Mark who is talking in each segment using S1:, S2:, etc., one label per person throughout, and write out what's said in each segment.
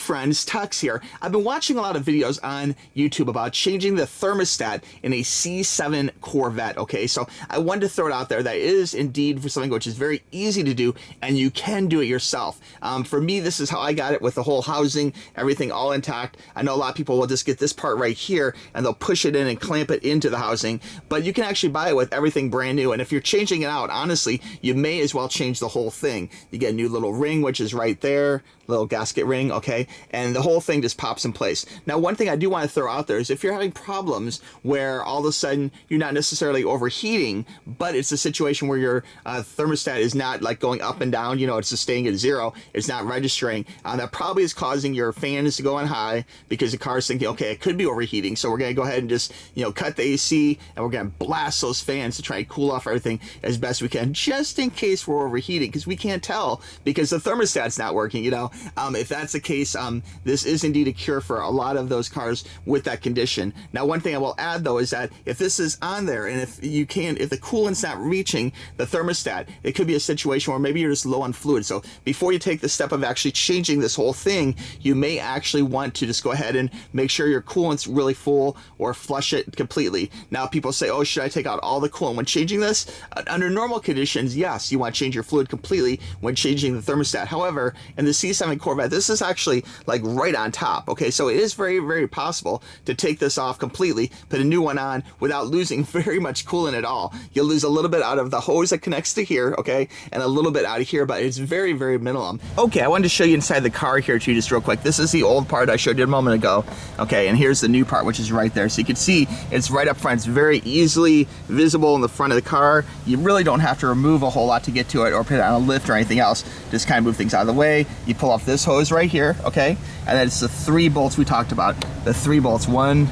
S1: friends, Tux here. I've been watching a lot of videos on YouTube about changing the thermostat in a C7 Corvette, okay? So I wanted to throw it out there that is indeed for something which is very easy to do, and you can do it yourself. For me, this is how I got it with the whole housing, everything all intact. I know a lot of people will just get this part right here, and they'll push it in and clamp it into the housing, but you can actually buy it with everything brand new, and if you're changing it out, honestly, you may as well change the whole thing. You get a new little ring, which is right there, little gasket ring, okay, and the whole thing just pops in place. Now, one thing I do want to throw out there is if you're having problems where all of a sudden you're not necessarily overheating, but it's a situation where your thermostat is not like going up and down, you know, it's just staying at zero, it's not registering, that probably is causing your fans to go on high because the car's thinking, okay, it could be overheating, so we're going to go ahead and just, you know, cut the AC, and we're going to blast those fans to try and cool off everything as best we can, just in case we're overheating, because we can't tell because the thermostat's not working, you know. If that's the case, this is indeed a cure for a lot of those cars with that condition. Now, one thing I will add though is that if this is on there and if the coolant's not reaching the thermostat, it could be a situation where maybe you're just low on fluid. So before you take the step of actually changing this whole thing, you may actually want to just go ahead and make sure your coolant's really full or flush it completely. Now, people say, oh, should I take out all the coolant when changing this? Under normal conditions, yes, you want to change your fluid completely when changing the thermostat. However, in the C7 Corvette, this is actually like right on top, okay? So it is very, very possible to take this off completely, put a new one on without losing very much coolant at all. You'll lose a little bit out of the hose that connects to here, okay? And a little bit out of here, but it's very, very minimum. Okay, I wanted to show you inside the car here too, just real quick. This is the old part I showed you a moment ago, okay? And here's the new part, which is right there. So you can see it's right up front. It's very easily visible in the front of the car. You really don't have to remove a whole lot to get to it or put it on a lift or anything else. Just kind of move things out of the way. You pull off this hose right here, okay? And then it's the 3 bolts we talked about. The 3 bolts, 1,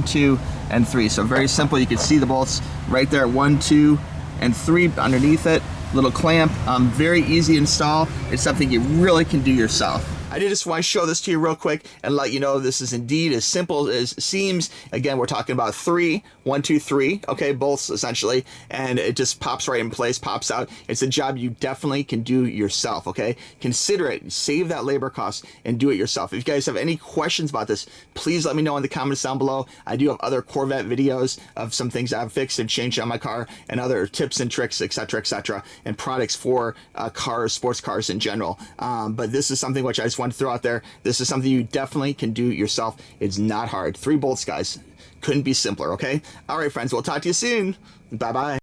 S1: 2, and 3. So very simple. You can see the bolts right there, 1, 2, and 3 underneath it. Little clamp, very easy to install. It's something you really can do yourself. I did just want to show this to you real quick and let you know this is indeed as simple as it seems. Again, we're talking about 3, 1, 2, 3, okay, bolts essentially, and it just pops right in place, pops out. It's a job you definitely can do yourself, okay? Consider it, save that labor cost, and do it yourself. If you guys have any questions about this, please let me know in the comments down below. I do have other Corvette videos of some things I've fixed and changed on my car, and other tips and tricks, etc., and products for cars, sports cars in general. But this is something which I just want to throw out there. This is something you definitely can do yourself. It's not hard. 3 bolts, guys. Couldn't be simpler, okay? All right, friends, we'll talk to you soon. Bye-bye.